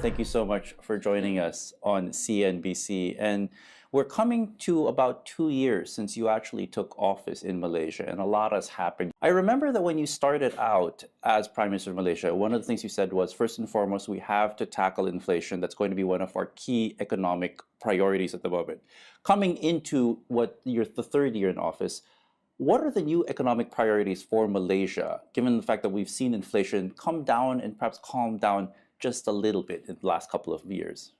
thank you so much for joining us on CNBC. And we're coming to about 2 years since you actually took office in Malaysia, and a lot has happened. I remember that when you started out as Prime Minister of Malaysia, one of the things you said was, first and foremost, we have to tackle inflation. That's going to be one of our key economic priorities at the moment. Coming into the third year in office, what are the new economic priorities for Malaysia, given the fact that we've seen inflation come down and perhaps calm down just a little bit in the last couple of years?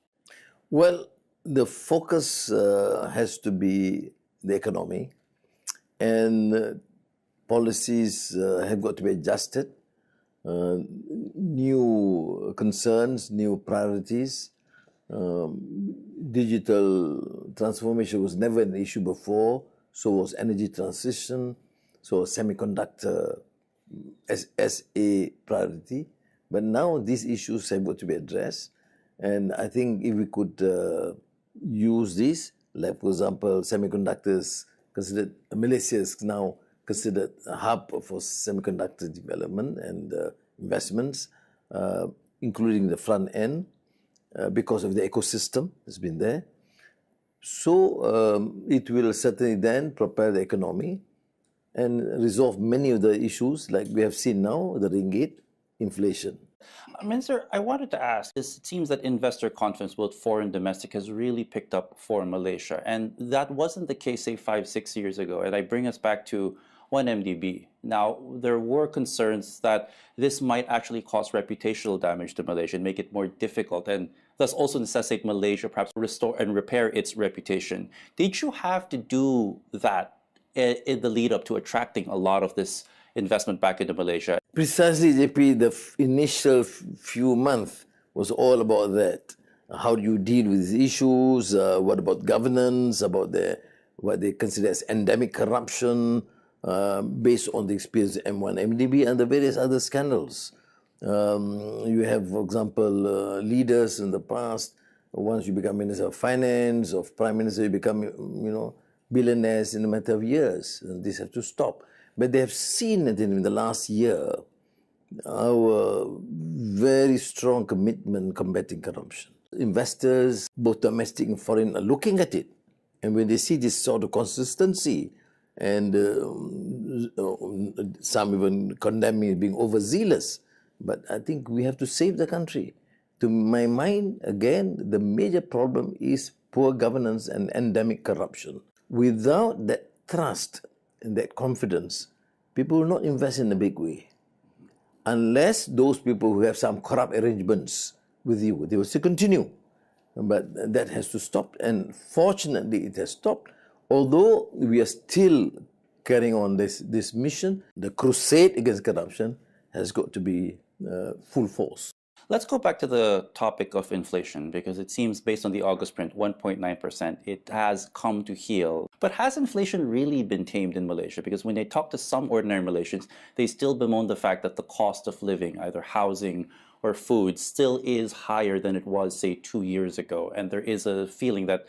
Well, the focus has to be the economy, and policies have got to be adjusted. New concerns, new priorities. Digital transformation was never an issue before, so was energy transition, so semiconductor as a priority. But now these issues have got to be addressed, and I think if we could use this, like for example, semiconductors considered, Malaysia is now considered a hub for semiconductor development and investments, including the front end, because of the ecosystem that's been there. So it will certainly then propel the economy and resolve many of the issues like we have seen now, the ringgit, inflation. Minister, I wanted to ask, it seems that investor confidence, both foreign and domestic, has really picked up for Malaysia. And that wasn't the case, say, 5-6 years ago. And I bring us back to 1MDB. Now, there were concerns that this might actually cause reputational damage to Malaysia and make it more difficult, and thus also necessitate Malaysia perhaps restore and repair its reputation. Did you have to do that in the lead up to attracting a lot of this investment back into Malaysia? Precisely, JP, the initial few months was all about that. How do you deal with these issues? What about governance? About what they consider as endemic corruption, based on the experience of M1MDB and the various other scandals. You have, for example, leaders in the past. Once you become Minister of Finance, or Prime Minister, you become, billionaires in a matter of years. And this has to stop. But they have seen it in the last year, our very strong commitment combating corruption. Investors, both domestic and foreign, are looking at it. And when they see this sort of consistency, and some even condemn it being overzealous, but I think we have to save the country. To my mind, again, the major problem is poor governance and endemic corruption. Without that trust and that confidence, people will not invest in a big way. Unless those people who have some corrupt arrangements with you, they will still continue. But that has to stop, and fortunately it has stopped. Although we are still carrying on this mission, the crusade against corruption has got to be full force. Let's go back to the topic of inflation, because it seems, based on the August print, 1.9%, it has come to heel. But has inflation really been tamed in Malaysia? Because when they talk to some ordinary Malaysians, they still bemoan the fact that the cost of living, either housing or food, still is higher than it was, say, 2 years ago. And there is a feeling that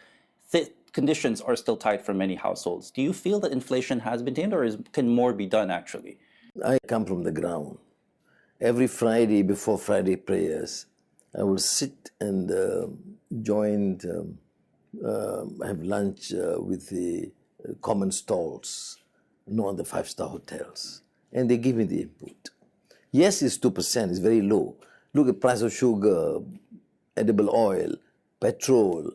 conditions are still tight for many households. Do you feel that inflation has been tamed, or can more be done, actually? I come from the ground. Every Friday before Friday prayers, I will sit and have lunch with the common stalls, not the 5-star hotels. And they give me the input. Yes, it's 2%, it's very low. Look at the price of sugar, edible oil, petrol,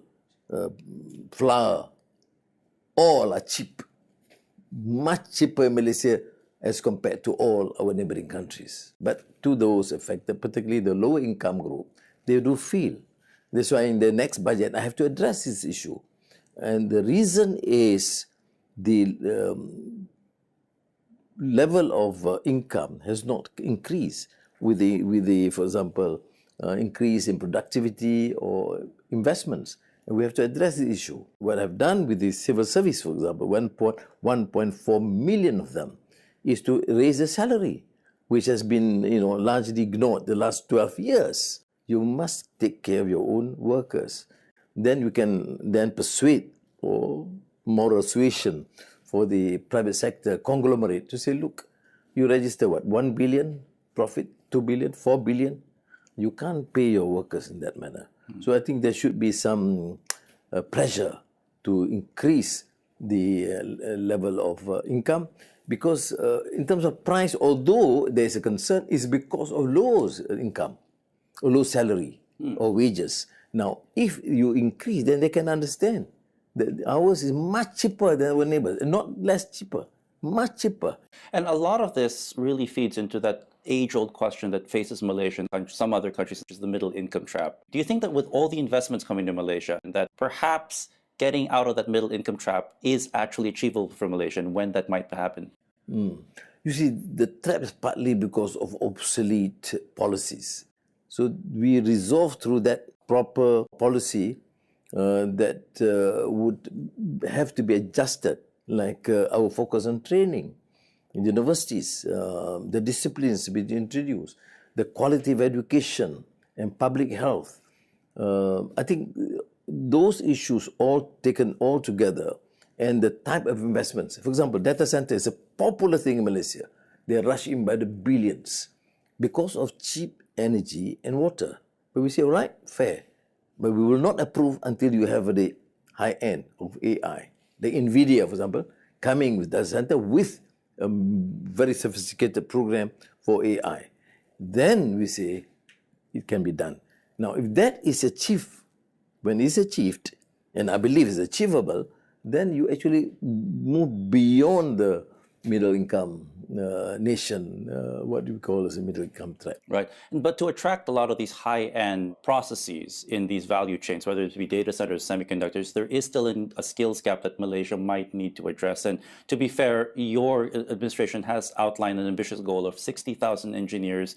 flour, all are cheap. Much cheaper in Malaysia as compared to all our neighboring countries. But to those affected, particularly the lower income group, they do feel. That's why in the next budget, I have to address this issue. And the reason is the level of income has not increased with the, for example, increase in productivity or investments. And we have to address the issue. What I've done with the civil service, for example, 1.4 million of them, is to raise the salary, which has been largely ignored the last 12 years. You must take care of your own workers. Then you can then persuade or moral suasion for the private sector conglomerate to say, look, you register what, 1 billion profit, 2 billion, 4 billion? You can't pay your workers in that manner. So I think there should be some pressure to increase the level of income, because in terms of price, although there is a concern, it's because of low income or low salary or wages. Now, if you increase, then they can understand that ours is much cheaper than our neighbors, not less cheaper, much cheaper. And a lot of this really feeds into that age-old question that faces Malaysia and some other countries, such as the middle income trap. Do you think that with all the investments coming to Malaysia, that perhaps getting out of that middle income trap is actually achievable for Malaysia, and when that might happen? You see, the trap is partly because of obsolete policies. So we resolve through that proper policy that would have to be adjusted, like our focus on training in universities, the disciplines to be introduced, the quality of education and public health. I think those issues all taken all together, and the type of investments. For example, data center is a popular thing in Malaysia. They rush in by the billions because of cheap energy and water. But we say, all right, fair. But we will not approve until you have the high end of AI. The NVIDIA, for example, coming with data center with a very sophisticated program for AI. Then we say it can be done. Now, if that is achieved, when it's achieved, and I believe it's achievable, then you actually move beyond the middle income nation, what do we call as a middle income trap. Right. But to attract a lot of these high-end processes in these value chains, whether it be data centers, semiconductors, there is still a skills gap that Malaysia might need to address. And to be fair, your administration has outlined an ambitious goal of 60,000 engineers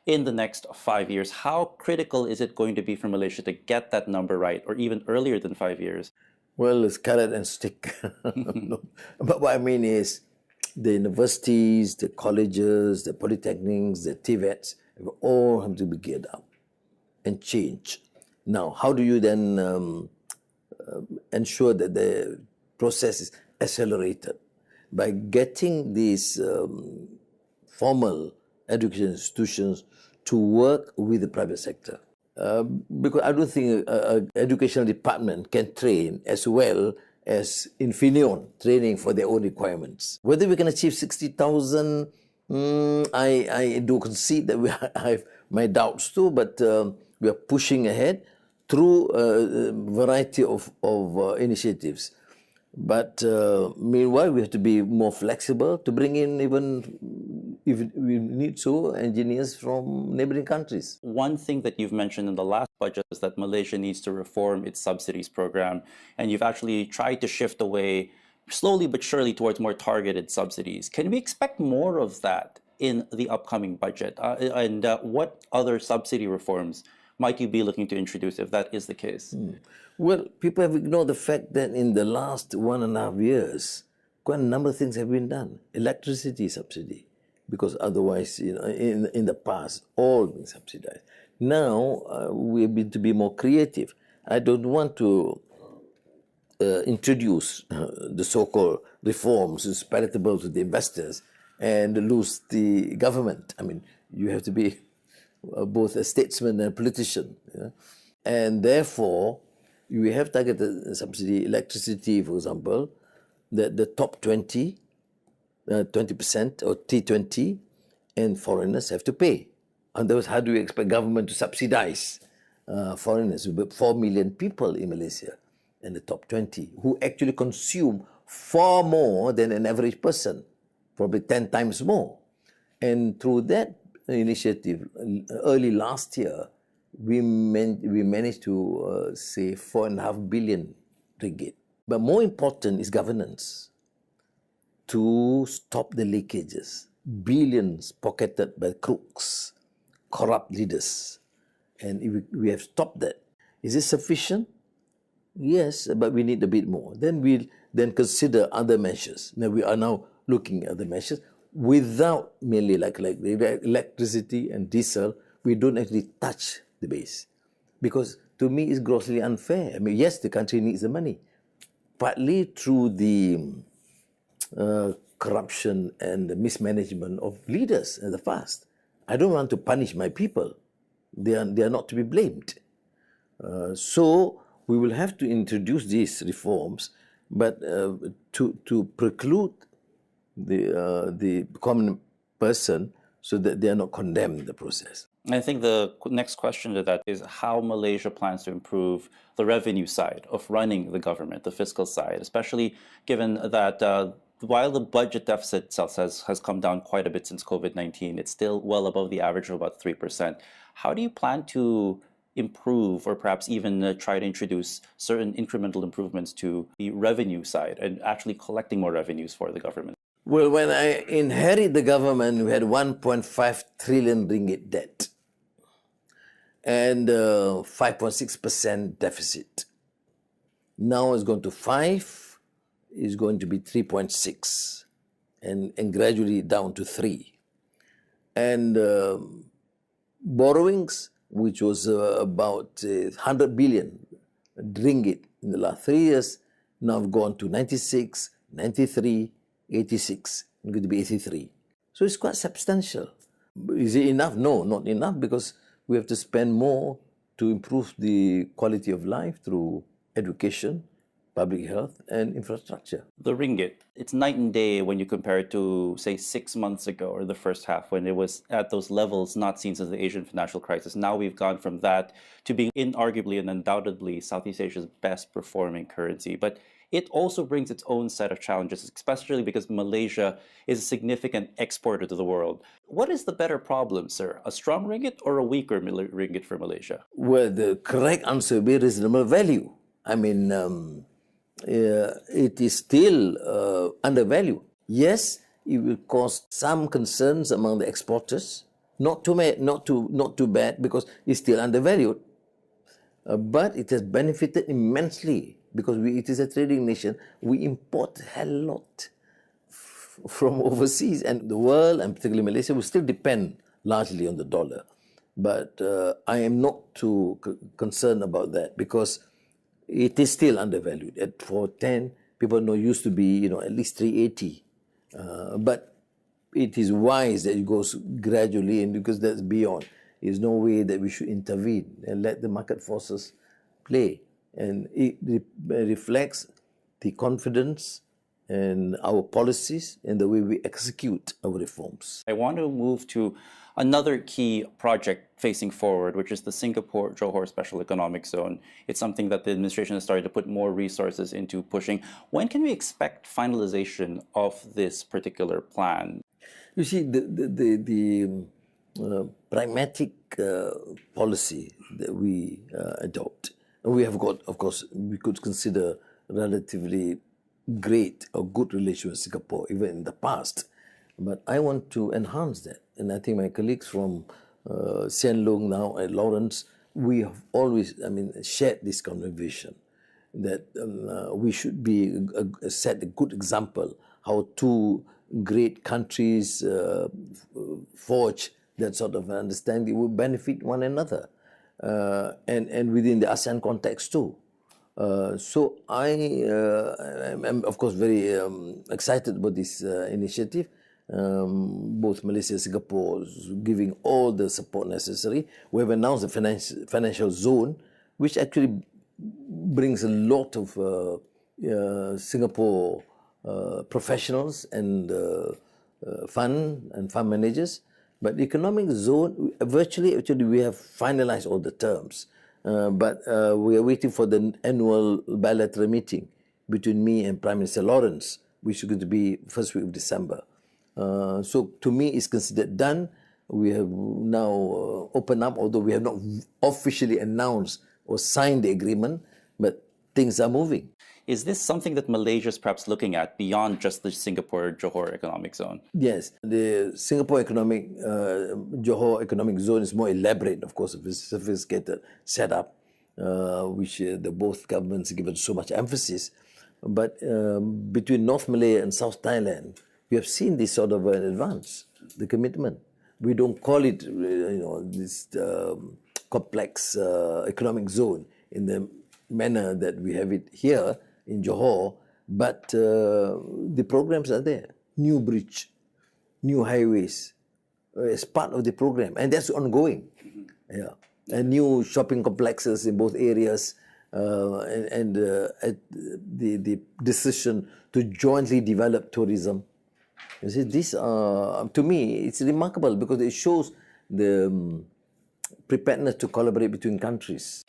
in the next 5 years. How critical is it going to be for Malaysia to get that number right, or even earlier than 5 years? Well, it's carrot and stick. No. But what I mean is, the universities, the colleges, the polytechnics, the TVETs, all have to be geared up and change. Now, how do you then ensure that the process is accelerated? By getting these formal education institutions to work with the private sector. Because I don't think an educational department can train as well as Infineon training for their own requirements. Whether we can achieve 60,000, I do concede that I have my doubts too, but we are pushing ahead through a variety of initiatives. But meanwhile, we have to be more flexible to bring in, even if we need so, engineers from neighboring countries. One thing that you've mentioned in the last budget is that Malaysia needs to reform its subsidies program, and you've actually tried to shift away slowly but surely towards more targeted subsidies. Can we expect more of that in the upcoming budget? And what other subsidy reforms might you be looking to introduce if that is the case? Well, people have ignored the fact that in the last 1.5 years, quite a number of things have been done. Electricity subsidy, because otherwise, in the past, all been subsidized. Now, we've been to be more creative. I don't want to introduce the so-called reforms is palatable to the investors and lose the government. I mean, you have to be both a statesman and a politician. Yeah? And therefore, we have targeted subsidy, electricity, for example, the top 20% or T20, and foreigners have to pay. Otherwise, how do we expect government to subsidize foreigners? We've got 4 million people in Malaysia in the top 20 who actually consume far more than an average person, probably 10 times more. And through that initiative, early last year, we managed to save 4.5 billion ringgit. But more important is governance. To stop the leakages, billions pocketed by crooks, corrupt leaders. And we have stopped that. Is it sufficient? Yes, but we need a bit more. Then we'll consider other measures. Now we are now looking at the measures without merely like electricity and diesel. We don't actually touch the base, because to me it's grossly unfair. I mean, yes, the country needs the money, partly through the corruption and the mismanagement of leaders in the past. I don't want to punish my people They are not to be blamed. So we will have to introduce these reforms, but to preclude the common person so that they are not condemned in the process. I think the next question to that is how Malaysia plans to improve the revenue side of running the government, the fiscal side, especially given that while the budget deficit itself has come down quite a bit since COVID-19, it's still well above the average of about 3%. How do you plan to improve or perhaps even try to introduce certain incremental improvements to the revenue side and actually collecting more revenues for the government? Well, when I inherited the government, we had 1.5 trillion ringgit debt and 5.6% deficit. Now it's gone to 5, is going to be 3.6, and gradually down to 3. And borrowings, which was about 100 billion ringgit in the last 3 years, now have gone to 96, 93, 86, and going to be 83. So it's quite substantial. Is it enough? No, not enough, because we have to spend more to improve the quality of life through education, public health, and infrastructure. The ringgit, it's night and day when you compare it to, say, 6 months ago or the first half when it was at those levels not seen since the Asian financial crisis. Now we've gone from that to being inarguably and undoubtedly Southeast Asia's best performing currency. But it also brings its own set of challenges, especially because Malaysia is a significant exporter to the world. What is the better problem, sir? A strong ringgit or a weaker ringgit for Malaysia? Well, the correct answer would be reasonable value. I mean, it is still undervalued. Yes, it will cause some concerns among the exporters. Not too bad, because it's still undervalued. But it has benefited immensely because it is a trading nation. We import a hell lot from overseas, and the world, and particularly Malaysia, will still depend largely on the dollar. But I am not too concerned about that, because it is still undervalued. At 410, people know used to be, at least 380. But it is wise that it goes gradually, and because that's beyond. There's no way that we should intervene and let the market forces play. And it reflects the confidence in our policies and the way we execute our reforms. I want to move to another key project facing forward, which is the Singapore-Johor Special Economic Zone. It's something that the administration has started to put more resources into pushing. When can we expect finalization of this particular plan? You see, the pragmatic policy that we adopt, we have got, of course, we could consider relatively great or good relations with Singapore, even in the past. But I want to enhance that. And I think my colleagues from Sian Loong now and Lawrence, we have always, shared this conviction that we should set a good example how two great countries forge that sort of understanding will benefit one another, and within the ASEAN context too. So I am, of course, very excited about this initiative. Both Malaysia and Singapore giving all the support necessary. We have announced the financial zone, which actually brings a lot of Singapore professionals and fund managers. But the economic zone, virtually, actually, we have finalized all the terms. But we are waiting for the annual bilateral meeting between me and Prime Minister Lawrence, which is going to be first week of December. So to me, it's considered done. We have now opened up, although we have not officially announced or signed the agreement, but things are moving. Is this something that Malaysia is perhaps looking at beyond just the Singapore-Johor Economic Zone? Yes, the Singapore-Johor Economic Zone is more elaborate, of course, a sophisticated setup, which the both governments given so much emphasis. But between North Malaya and South Thailand, we have seen this sort of an advance, the commitment. We don't call it, this complex economic zone in the manner that we have it here in Johor, but the programs are there. New bridge, new highways, as part of the program, and that's ongoing. Yeah. new shopping complexes in both areas, the decision to jointly develop tourism. You see, this to me, it's remarkable because it shows the preparedness to collaborate between countries.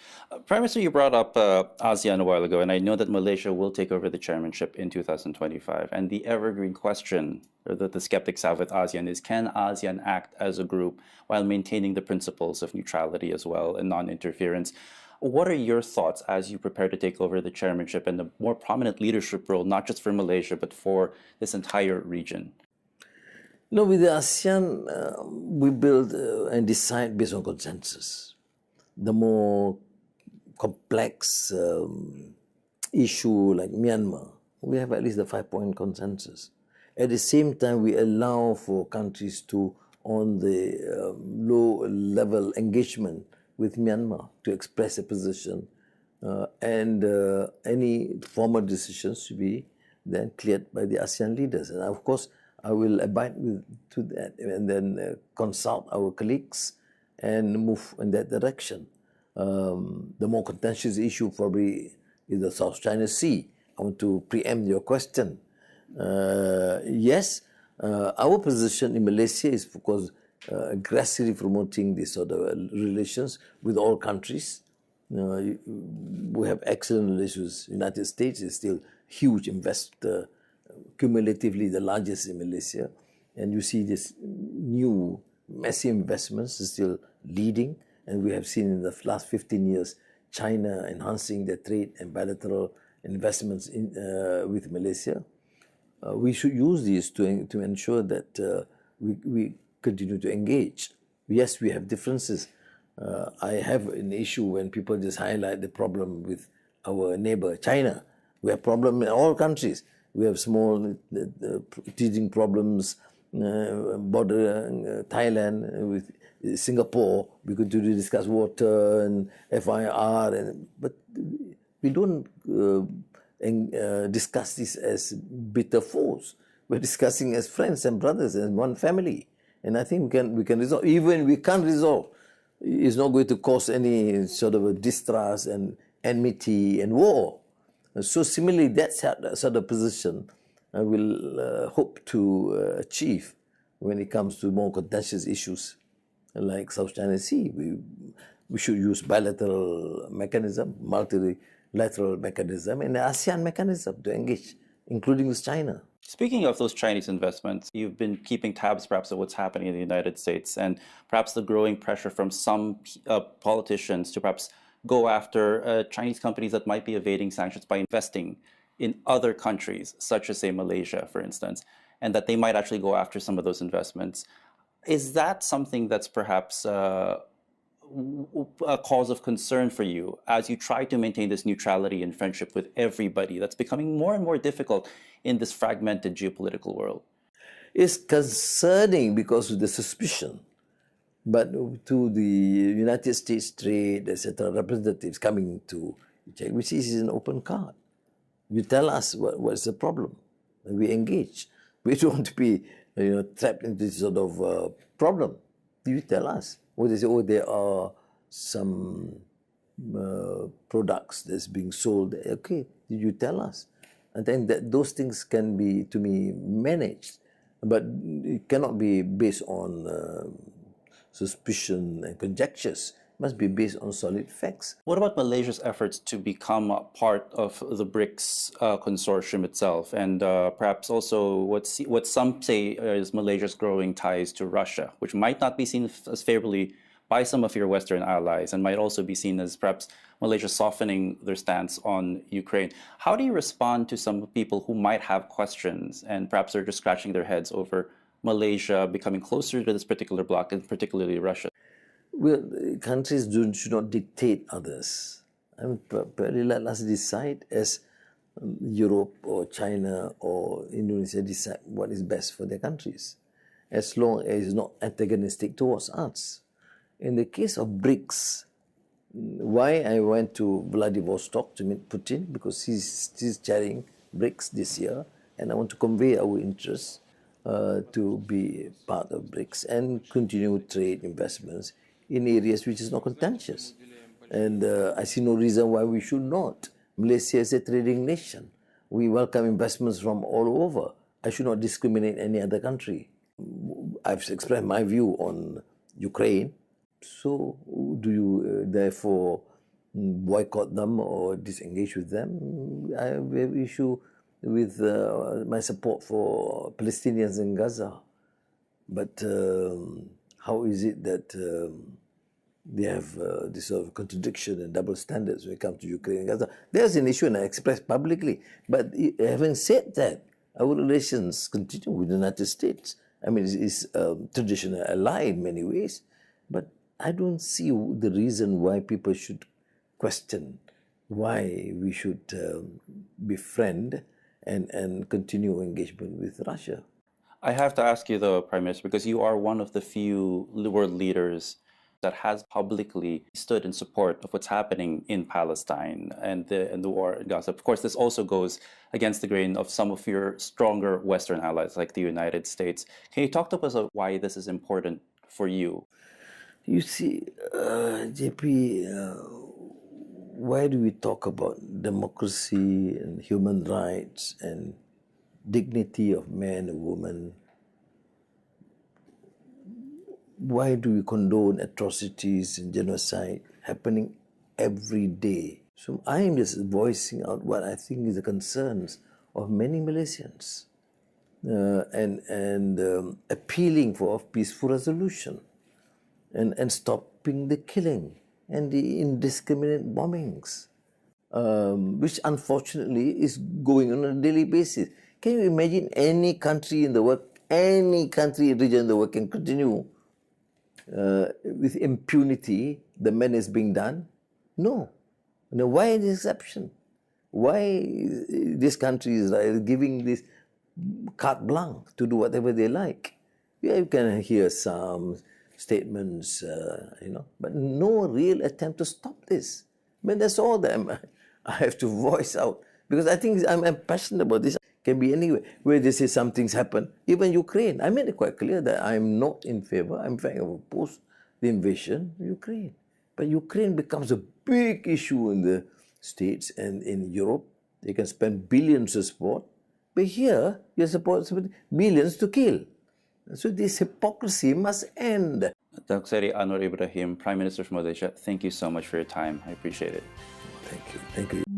Prime Minister, you brought up ASEAN a while ago, and I know that Malaysia will take over the chairmanship in 2025. And the evergreen question that the skeptics have with ASEAN is, can ASEAN act as a group while maintaining the principles of neutrality as well and non-interference? What are your thoughts as you prepare to take over the chairmanship and the more prominent leadership role, not just for Malaysia, but for this entire region? No, with the ASEAN, we build and decide based on consensus. The more complex issue like Myanmar, we have at least the 5-point consensus. At the same time, we allow for countries to, on the low-level engagement with Myanmar, to express a position, and any formal decisions to be then cleared by the ASEAN leaders. And of course, I will abide to that and then consult our colleagues and move in that direction. The more contentious issue probably is the South China Sea. I want to preempt your question. Yes, our position in Malaysia is, of course, aggressively promoting this sort of relations with all countries. We have excellent relations. United States is still huge investor, cumulatively the largest in Malaysia, and you see this new massive investments is still leading, and we have seen in the last 15 years China enhancing their trade and bilateral investments with Malaysia. We should use these to ensure that we continue to engage. Yes, we have differences. I have an issue when people just highlight the problem with our neighbor China. We have problems in all countries. We have small teething problems, border Thailand with Singapore. We could discuss water and FIR, but we don't discuss this as bitter foes. We're discussing as friends and brothers and one family. And I think we can resolve. Even we can't resolve, it's not going to cause any sort of a distrust and enmity and war. So similarly, that sort of position I will hope to achieve when it comes to more contentious issues like South China Sea. We should use bilateral mechanism, multilateral mechanism, and the ASEAN mechanism to engage, including with China. Speaking of those Chinese investments, you've been keeping tabs perhaps of what's happening in the United States and perhaps the growing pressure from some politicians to perhaps go after Chinese companies that might be evading sanctions by investing in other countries, such as, say, Malaysia, for instance, and that they might actually go after some of those investments. Is that something that's perhaps a cause of concern for you as you try to maintain this neutrality and friendship with everybody that's becoming more and more difficult in this fragmented geopolitical world? It's concerning because of the suspicion. But to the United States trade, etc., representatives coming to check, which is an open card. You tell us what's the problem, and we engage. We don't want to be trapped into this sort of problem. You tell us. Or they say, oh, there are some products that's being sold. Okay, you tell us. And then those things can be, to me, managed. But it cannot be based on suspicion and conjectures. It must be based on solid facts. What about Malaysia's efforts to become a part of the BRICS consortium itself, and perhaps also what some say is Malaysia's growing ties to Russia, which might not be seen as favorably by some of your Western allies and might also be seen as perhaps Malaysia softening their stance on Ukraine? How do you respond to some people who might have questions and perhaps are just scratching their heads over Malaysia becoming closer to this particular bloc, and particularly Russia? Well, countries should not dictate others. Probably let us decide as Europe or China or Indonesia decide what is best for their countries, as long as it's not antagonistic towards us. In the case of BRICS, why I went to Vladivostok to meet Putin, because he's chairing BRICS this year, and I want to convey our interest to be part of BRICS and continue trade investments in areas which is not contentious. And I see no reason why we should not. Malaysia is a trading nation. We welcome investments from all over. I should not discriminate any other country. I've expressed my view on Ukraine. So do you therefore boycott them or disengage with them? I have an issue with my support for Palestinians in Gaza. But how is it that they have this sort of contradiction and double standards when it comes to Ukraine and Gaza? There's an issue, and I expressed publicly. But having said that, our relations continue with the United States. I mean, it's a traditional ally in many ways, but I don't see the reason why people should question why we should befriend and continue engagement with Russia. I have to ask you though, Prime Minister, because you are one of the few world leaders that has publicly stood in support of what's happening in Palestine and the war in Gaza. Of course, this also goes against the grain of some of your stronger Western allies, like the United States. Can you talk to us about why this is important for you? You see, JP, why do we talk about democracy and human rights and dignity of man and woman? Why do we condone atrocities and genocide happening every day? So I am just voicing out what I think is the concerns of many Malaysians and appealing for peaceful resolution and stopping the killing and the indiscriminate bombings, which unfortunately is going on a daily basis. Can you imagine any country in the world, any country region in the world can continue with impunity the menace being done? No. Now, why the exception? Why this country is giving this carte blanche to do whatever they like? Yeah, you can hear some statements, but no real attempt to stop this. But that's all that I have to voice out, because I think I'm passionate about this. Can be anywhere where they say something's happened. Even Ukraine, I made it quite clear that I'm not in favor. I'm in fact opposed the invasion of Ukraine. But Ukraine becomes a big issue in the States and in Europe. They can spend billions to support. But here, you're supposed billions to kill. So this hypocrisy must end. Dr. Seri Anwar Ibrahim, Prime Minister of Malaysia, thank you so much for your time. I appreciate it. Thank you. Thank you.